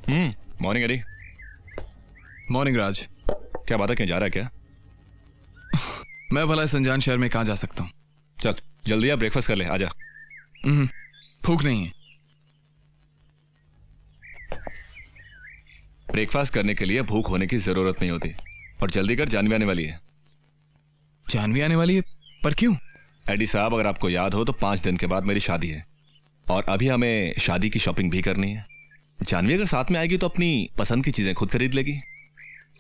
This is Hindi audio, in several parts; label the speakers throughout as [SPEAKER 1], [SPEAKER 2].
[SPEAKER 1] Morning AD.
[SPEAKER 2] मॉर्निंग राज।
[SPEAKER 1] क्या बात है, कहीं जा रहा है क्या?
[SPEAKER 2] मैं भला इस अनजान शहर में कहाँ जा सकता हूँ?
[SPEAKER 1] चल जल्दी आ, ब्रेकफास्ट कर ले, आजा।
[SPEAKER 2] भूख नहीं है।
[SPEAKER 1] ब्रेकफास्ट करने के लिए भूख होने की जरूरत नहीं होती। और जल्दी कर, जानवी आने वाली है।
[SPEAKER 2] जानवी आने वाली है? पर क्यों?
[SPEAKER 1] एडी साहब, अगर आपको याद हो तो 5 दिन के बाद मेरी शादी है और अभी हमें शादी की शॉपिंग भी करनी है। जानवी अगर साथ में आएगी तो अपनी पसंद की चीजें खुद खरीद लेगी।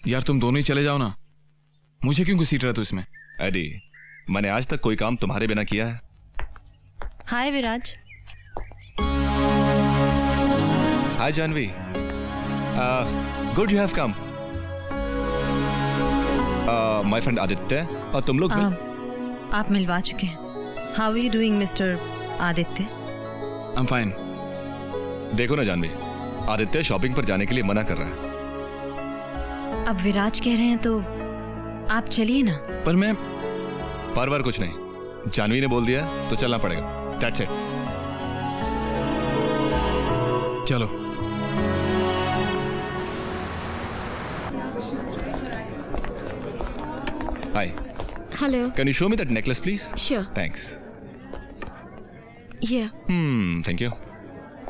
[SPEAKER 2] यार तुम दोनों ही चले जाओ ना, मुझे क्यों घसीट रहा तू इसमें?
[SPEAKER 1] एडी, मैंने आज तक कोई काम तुम्हारे बिना किया है?
[SPEAKER 3] Hi Viraj.
[SPEAKER 1] Hi Janvi, good you have come. My friend Aditya, और तुम लोग
[SPEAKER 3] आप मिलवा चुके हैं। How are you doing mister Aditya?
[SPEAKER 2] I am fine.
[SPEAKER 1] देखो ना जानवी, आदित्य शॉपिंग पर जाने के लिए मना कर रहा है।
[SPEAKER 3] अब विराज कह रहे हैं तो आप चलिए ना।
[SPEAKER 2] पर मैं
[SPEAKER 1] पर कुछ नहीं, जानवी ने बोल दिया तो चलना पड़ेगा। That's it.
[SPEAKER 2] चलो।
[SPEAKER 1] Hi.
[SPEAKER 4] Hello.
[SPEAKER 1] Can you show me that necklace, please?
[SPEAKER 4] Sure.
[SPEAKER 1] Thanks.
[SPEAKER 4] Yeah.
[SPEAKER 1] Thank you.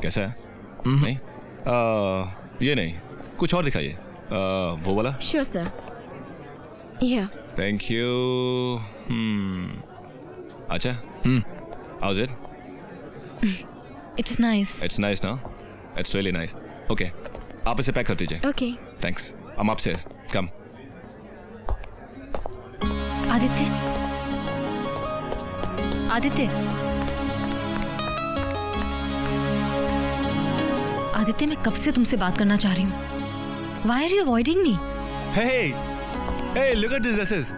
[SPEAKER 1] कैसा है? नहीं? ये नहीं, कुछ और दिखाइए। वो वाला?
[SPEAKER 4] Sure, sir. Yeah.
[SPEAKER 1] Thank you. अच्छा? How's it?
[SPEAKER 3] It's nice.
[SPEAKER 1] It's nice, no? It's really nice. Okay. आप इसे पैक कर दीजिए।
[SPEAKER 4] Okay.
[SPEAKER 1] Thanks. I'm upstairs. Come.
[SPEAKER 3] Aditya, Aditya, Aditya, मैं कब से तुमसे बात करना चाह रही हूँ। Why are you avoiding me?
[SPEAKER 1] Hey, look at these dresses.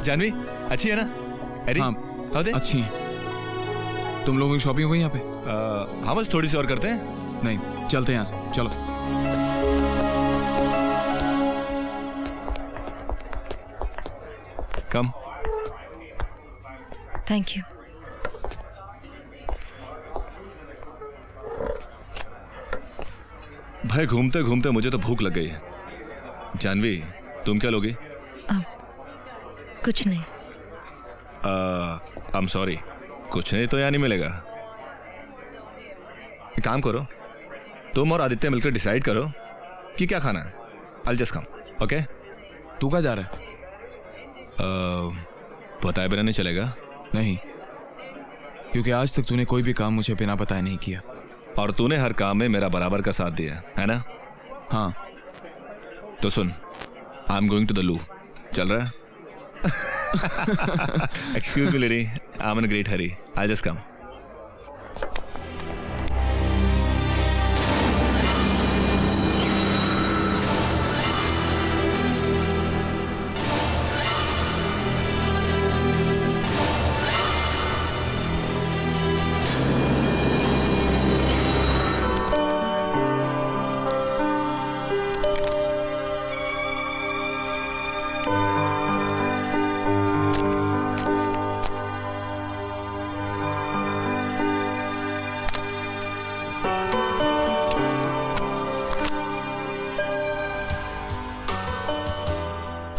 [SPEAKER 1] Janvi, अच्छी है ना? एडी,
[SPEAKER 2] हाँ,
[SPEAKER 1] how they?
[SPEAKER 2] अच्छी है। तुम लोगों की शॉपिंग हो गई यहाँ पे?
[SPEAKER 1] हाँ, बस थोड़ी सी और करते हैं।
[SPEAKER 2] नहीं, चलते हैं यहाँ से, चलो।
[SPEAKER 1] कम।
[SPEAKER 3] Thank you.
[SPEAKER 1] भाई, घूमते घूमते मुझे तो भूख लग गई है। जानवी, तुम क्या लोगी?
[SPEAKER 3] कुछ नहीं।
[SPEAKER 1] I'm sorry, कुछ नहीं तो यहाँ नहीं मिलेगा। एक काम करो, तुम और आदित्य मिलकर डिसाइड करो कि क्या खाना है। I'll just come, okay?
[SPEAKER 2] तू कहाँ जा रहा है?
[SPEAKER 1] बताए बिना नहीं चलेगा?
[SPEAKER 2] नहीं, क्योंकि आज तक तूने कोई भी काम मुझे बिना बताए नहीं किया।
[SPEAKER 1] और तूने हर काम में मेरा बराबर का साथ दिया है ना?
[SPEAKER 2] हाँ।
[SPEAKER 1] तो सुन, I am going to the loo. चल रहा है? Excuse me lady, I am in great hurry, I just come.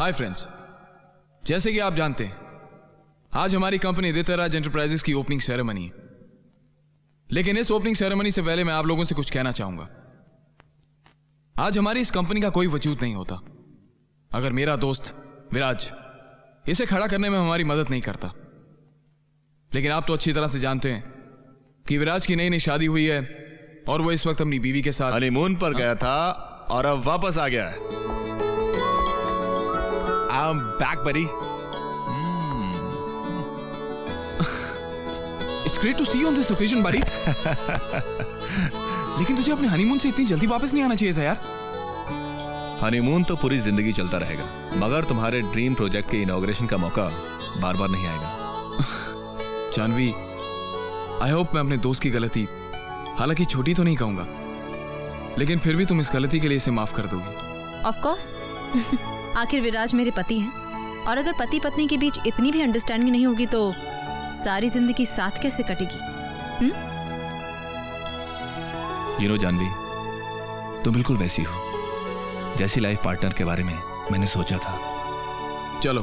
[SPEAKER 2] Hi friends, जैसे कि आप जानते हैं आज हमारी कंपनी आदित्य राज एंटरप्राइजेस की ओपनिंग सेरेमनी है। लेकिन इस ओपनिंग सेरेमनी से पहले मैं आप लोगों से कुछ कहना चाहूंगा। आज हमारी इस कंपनी का कोई वजूद नहीं होता अगर मेरा दोस्त विराज इसे खड़ा करने में हमारी मदद नहीं करता। लेकिन आप तो अच्छी तरह से जानते हैं कि विराज की नई नई शादी हुई है और वो इस वक्त अपनी बीवी के साथ
[SPEAKER 1] हनीमून पर गया था और अब वापस आ गया है। I'm back, buddy.
[SPEAKER 2] It's great to see you on this occasion, buddy. लेकिन तुझे अपने हनीमून से इतनी जल्दी वापस नहीं आना चाहिए था यार।
[SPEAKER 1] हनीमून तो पूरी जिंदगी चलता रहेगा, मगर तुम्हारे ड्रीम प्रोजेक्ट के इनॉग्रेशन का मौका बार बार नहीं आएगा।
[SPEAKER 2] जानवी, आई होप मैं अपने दोस्त की गलती, हालांकि छोटी तो नहीं कहूंगा, लेकिन फिर भी तुम इस गलती के लिए इसे माफ कर दोगी।
[SPEAKER 3] Of course. आखिर विराज मेरे पति हैं और अगर पति पत्नी के बीच इतनी भी अंडरस्टैंडिंग नहीं होगी तो सारी जिंदगी साथ कैसे कटेगी?
[SPEAKER 1] You know, जानवी, तुम बिल्कुल वैसी हो जैसी लाइफ पार्टनर के बारे में मैंने सोचा था।
[SPEAKER 2] चलो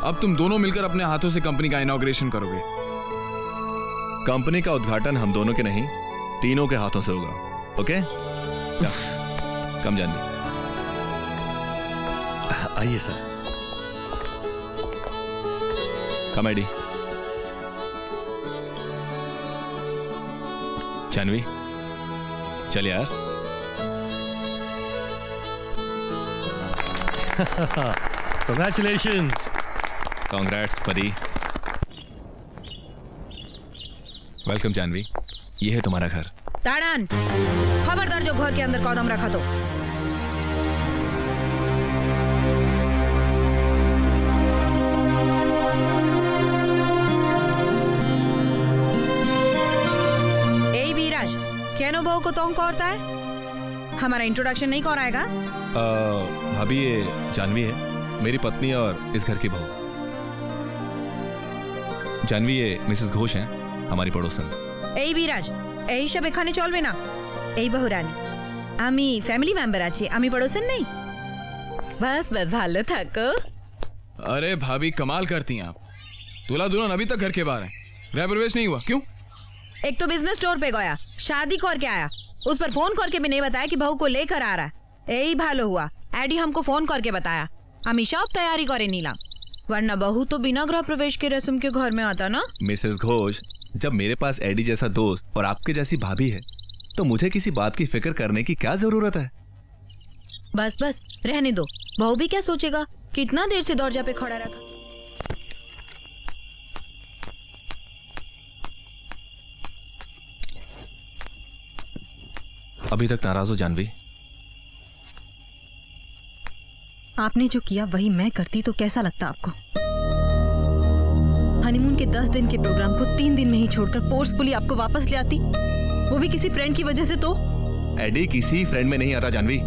[SPEAKER 2] अब तुम दोनों मिलकर अपने हाथों से कंपनी का इनॉग्रेशन करोगे।
[SPEAKER 1] कंपनी का उद्घाटन हम दोनों के नहीं, तीनों के हाथों से होगा। ओके? कम जानवी।
[SPEAKER 5] आइए सर।
[SPEAKER 1] कम एडी। जानवी चल यार।
[SPEAKER 5] Congratulations.
[SPEAKER 1] कांग्रेट्स परी। वेलकम जानवी, ये है तुम्हारा घर।
[SPEAKER 3] ताड़ान, खबरदार जो घर के अंदर कदम रखा तो। ए बीराज, केनो बहू को तोंग करता है? हमारा इंट्रोडक्शन नहीं कराएगा?
[SPEAKER 1] भाभी ये जानवी है, मेरी पत्नी और इस घर की बहू। जानवी ये मिसेस घोष हैं, हमारी पड़ोसन।
[SPEAKER 3] এই বিরাজ, এই সব এখানে চলবে না। এই বহুরানী, আমি ফ্যামিলি মেম্বার আছি, আমি পড়োসেন নেই।
[SPEAKER 4] बस बस भालो থাকো।
[SPEAKER 2] अरे भाभी कमाल करती हैं आप। दूल्हा दुल्हन अभी तक घर के बाहर हैं, गृह प्रवेश नहीं हुआ, क्यों?
[SPEAKER 3] एक तो बिजनेस टूर पे गया, शादी करके आया, उस पर फोन करके भी नहीं बताया कि बहू को लेकर आ रहा है। यही भालो हुआ, एडी हमको फोन करके बताया, हम सब तैयारी करे नीला, वरना बहू तो बिना गृह प्रवेश के रस्म के घर में आता ना।
[SPEAKER 1] मिसेस घोष, जब मेरे पास एडी जैसा दोस्त और आपके जैसी भाभी है तो मुझे किसी बात की फिक्र करने की क्या जरूरत है?
[SPEAKER 3] बस बस रहने दो, बहू भी क्या सोचेगा, कितना देर से दरजा पे खड़ा रखा।
[SPEAKER 1] अभी तक नाराज हो जानवी?
[SPEAKER 3] आपने जो किया वही मैं करती तो कैसा लगता आपको? हनीमून के 10 दिन के प्रोग्राम को 3 दिन में ही छोड़कर फोर्सफुली आपको वापस ले आती, वो भी किसी फ्रेंड की वजह से। तो
[SPEAKER 1] एडी किसी फ्रेंड में नहीं आता जानवी।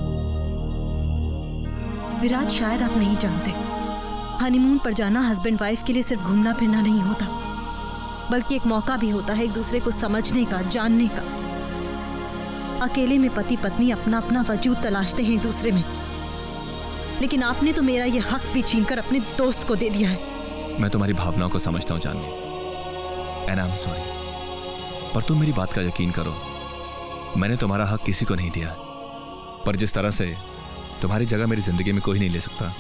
[SPEAKER 3] विराज, शायद आप नहीं जानते, हनीमून पर जाना हस्बैंड वाइफ के लिए सिर्फ घूमना फिरना नहीं होता, बल्कि एक मौका भी होता है एक दूसरे को समझने का, जानने का। अकेले में पति पत्नी अपना अपना वजूद तलाशते हैं एक दूसरे में, लेकिन आपने तो मेरा ये हक भी छीनकर अपने दोस्त को दे दिया है।
[SPEAKER 1] मैं तुम्हारी भावनाओं को समझता हूँ Janvi, and I am sorry, पर तुम मेरी बात का यकीन करो, मैंने तुम्हारा हक किसी को नहीं दिया, पर जिस तरह से तुम्हारी जगह मेरी जिंदगी में कोई नहीं ले सकता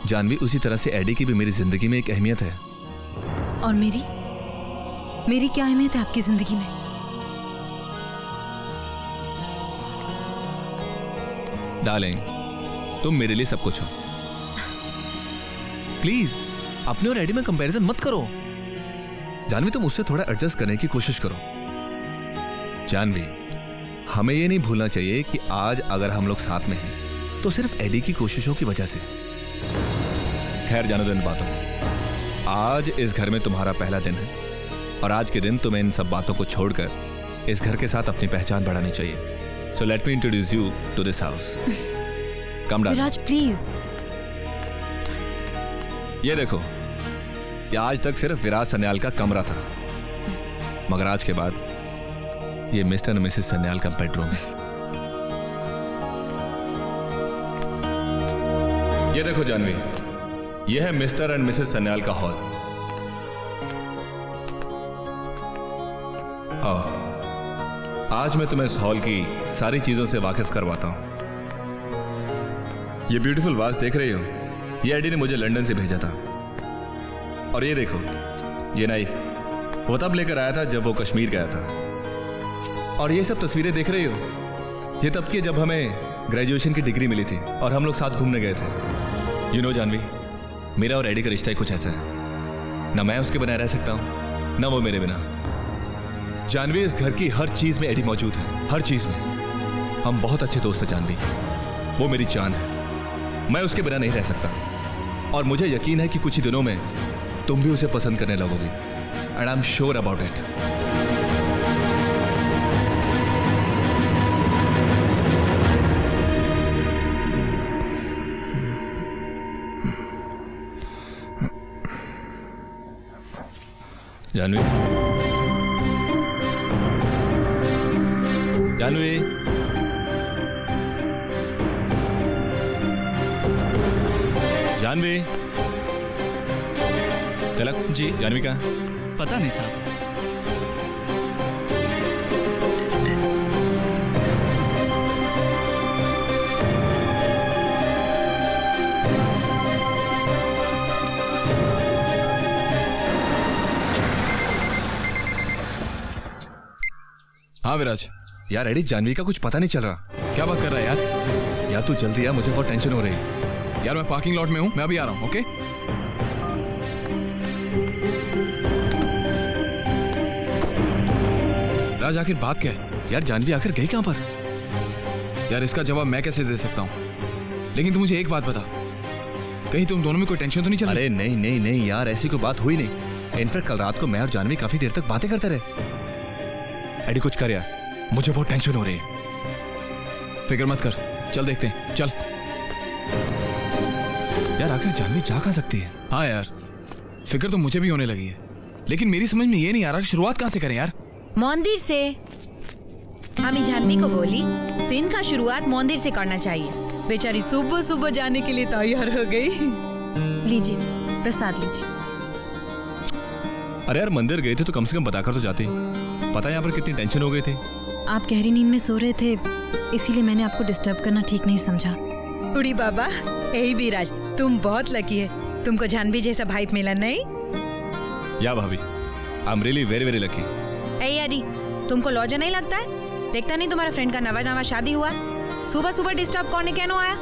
[SPEAKER 1] जानवी, उसी तरह से एडी की भी मेरी जिंदगी में एक अहमियत है।
[SPEAKER 3] और मेरी क्या अहमियत है आपकी जिंदगी में?
[SPEAKER 1] डार्लिंग, तुम मेरे लिए सब कुछ हो। प्लीज अपने और एडी में कंपैरिजन मत करो। जानवी, तुम उससे थोड़ा एडजस्ट करने की कोशिश करो। जानवी, हमें यह नहीं भूलना चाहिए कि आज अगर हम लोग साथ में हैं तो सिर्फ एडी की कोशिशों की वजह से। खैर जाने दो इन बातों को। आज इस घर में तुम्हारा पहला दिन है और आज के दिन तुम्हें इन सब बातों को छोड़कर इस घर के साथ अपनी पहचान बढ़ानी चाहिए। So let me introduce you to this house. Come down.
[SPEAKER 3] Viraj please.
[SPEAKER 1] ये देखो, ये आज तक सिर्फ विराज सन्याल का कमरा था, मगर आज के बाद ये मिस्टर और मिसेस सन्याल का बेडरूम है। ये देखो जानवी, ये है मिस्टर एंड मिसेस सन्याल का हॉल। आओ, आज मैं तुम्हें इस हॉल की सारी चीजों से वाकिफ करवाता हूं। ये ब्यूटीफुल वाज देख रही हो, ये एडी ने मुझे लंदन से भेजा था। और ये देखो, ये नाइफ वो तब लेकर आया था जब वो कश्मीर गया था। और ये सब तस्वीरें देख रही हो, ये तब की जब हमें ग्रेजुएशन की डिग्री मिली थी और हम लोग साथ घूमने गए थे। यू नो जानवी, मेरा और एडी का रिश्ता ही कुछ ऐसा है, ना मैं उसके बिना रह सकता हूं ना वो मेरे बिना। जानवी, इस घर की हर चीज में एडी मौजूद है, हर चीज में। हम बहुत अच्छे दोस्त हैं जानवी, वो मेरी जान है, मैं उसके बिना नहीं रह सकता। और मुझे यकीन है कि कुछ ही दिनों में तुम भी उसे पसंद करने लगोगी, and I am sure about it. Janvi, Janvi, Janvi, Tilak
[SPEAKER 5] ji.
[SPEAKER 1] Janvi का
[SPEAKER 5] पता नहीं साहब।
[SPEAKER 2] हाँ विराज,
[SPEAKER 1] यार एडी, जानवी का कुछ पता नहीं चल रहा।
[SPEAKER 2] क्या बात कर रहा है यार?
[SPEAKER 1] यार तू जल्दी आ, मुझे बहुत टेंशन हो रही है।
[SPEAKER 2] यार मैं पार्किंग लॉट में हूँ, मैं अभी आ रहा हूँ। ओके राज, आखिर बात क्या है?
[SPEAKER 1] यार जानवी आखिर गई कहाँ पर?
[SPEAKER 2] यार इसका जवाब मैं कैसे दे सकता हूँ, लेकिन तू मुझे एक बात बता, कहीं तुम दोनों में कोई टेंशन तो नहीं चल रही?
[SPEAKER 1] अरे नहीं नहीं नहीं यार, ऐसी कोई बात हुई नहीं। इनफैक्ट कल रात को मैं और जानवी काफी देर तक बातें करते रहे। एडी कुछ कर यार, मुझे बहुत टेंशन हो रही है।
[SPEAKER 2] फिक्र मत कर, चल देखते हैं, चल।
[SPEAKER 1] यार आखिर जानवी जा कहाँ सकती है?
[SPEAKER 2] हाँ यार, फिक्र तो मुझे भी होने लगी है, लेकिन मेरी समझ में ये नहीं आ रहा कि शुरुआत कहाँ से करें यार।
[SPEAKER 4] मंदिर से। हमें जानवी को बोली दिन का शुरुआत मंदिर से करना चाहिए। बेचारी सुबह सुबह जाने के लिए तैयार हो गई।
[SPEAKER 3] लीजिए प्रसाद लीजिए।
[SPEAKER 1] अरे यार मंदिर गए थे तो कम से कम बताकर तो जाती। पता है यहाँ पर कितनी टेंशन हो गई थी।
[SPEAKER 3] आप गहरी नींद में सो रहे थे, इसीलिए मैंने आपको डिस्टर्ब करना ठीक नहीं समझा।
[SPEAKER 4] उड़ी बाबा, यही विराज, तुम बहुत लकी है, तुमको जानवी जैसा भाई मिला। नहीं
[SPEAKER 1] या भाभी, I am really very very lucky.
[SPEAKER 4] ए यारी, तुमको लॉजा नहीं लगता है? देखता नहीं तुम्हारे फ्रेंड का नवा शादी हुआ, सुबह सुबह डिस्टर्ब करने क्या आया?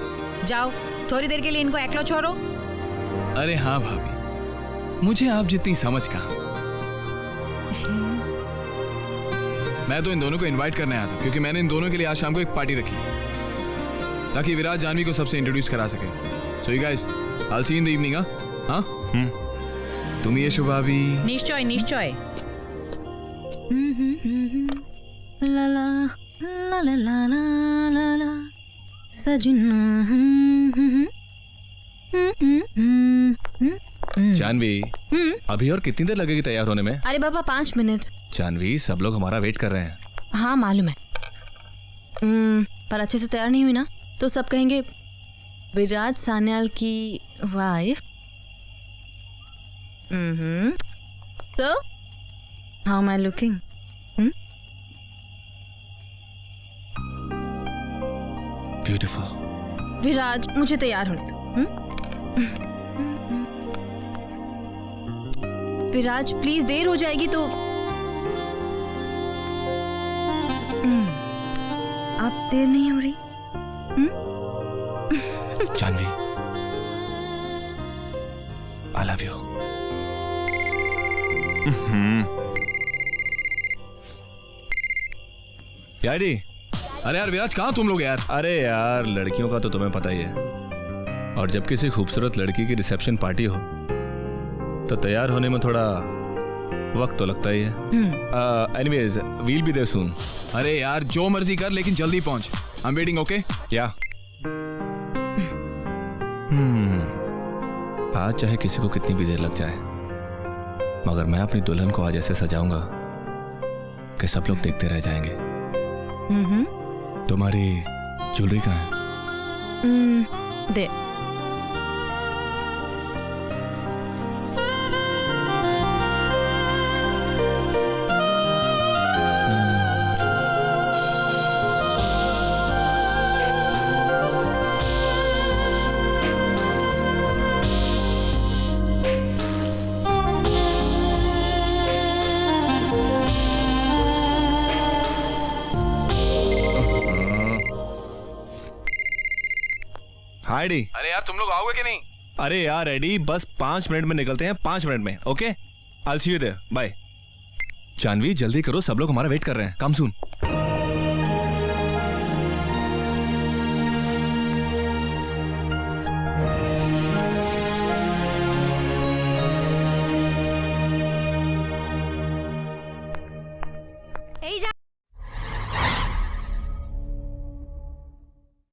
[SPEAKER 4] जाओ थोड़ी देर के लिए इनको अकेला छोड़ो।
[SPEAKER 2] अरे हाँ भाभी, मुझे आप जितनी समझ कहाँ। मैं तो इन दोनों को इनवाइट करने आया था, क्योंकि मैंने इन दोनों के लिए आज शाम को एक पार्टी रखी, ताकि विराज जानवी को सबसे इंट्रोड्यूस करा सके। So you guys, I will C in the evening. हाँ तुम ये शुभा भी।
[SPEAKER 4] निश्चय निश्चय।
[SPEAKER 3] ला ला ला ला ला ला ला सजना।
[SPEAKER 1] जानवी, अभी और कितनी देर लगेगी तैयार होने में?
[SPEAKER 3] अरे बाबा 5 मिनट।
[SPEAKER 1] जानवी, सब लोग हमारा वेट कर रहे हैं।
[SPEAKER 3] हाँ मालूम है, पर अच्छे से तैयार नहीं हुई ना तो सब कहेंगे विराज सान्याल की वाइफ। तो how am I looking?
[SPEAKER 1] Beautiful.
[SPEAKER 3] Viraj मुझे तैयार होने दो। विराज प्लीज, देर हो जाएगी तो। आप देर नहीं हो रही?
[SPEAKER 1] Janvi, I love you. यारी,
[SPEAKER 2] अरे यार विराज, कहाँ तुम लोग यार?
[SPEAKER 1] अरे यार लड़कियों का तो तुम्हें पता ही है, और जब किसी खूबसूरत लड़की की रिसेप्शन पार्टी हो तो तैयार होने में थोड़ा वक्त तो लगता ही है। एनीवेज, वील बी देयर सून।
[SPEAKER 2] अरे यार जो मर्जी कर, लेकिन जल्दी पहुंच। I am waiting. ओके
[SPEAKER 1] या आज चाहे किसी को कितनी भी देर लग जाए, मगर मैं अपनी दुल्हन को आज ऐसे सजाऊंगा कि सब लोग देखते रह जाएंगे। तुम्हारी ज्वेलरी कहाँ है?
[SPEAKER 3] दे।
[SPEAKER 1] हाइडी,
[SPEAKER 2] अरे यार तुम लोग आओगे कि नहीं?
[SPEAKER 1] अरे यार रेडी, बस 5 मिनट में निकलते हैं, 5 मिनट में। Okay, I will see you there, bye. Janvi जल्दी करो, सब लोग हमारा वेट कर रहे हैं। कम सून।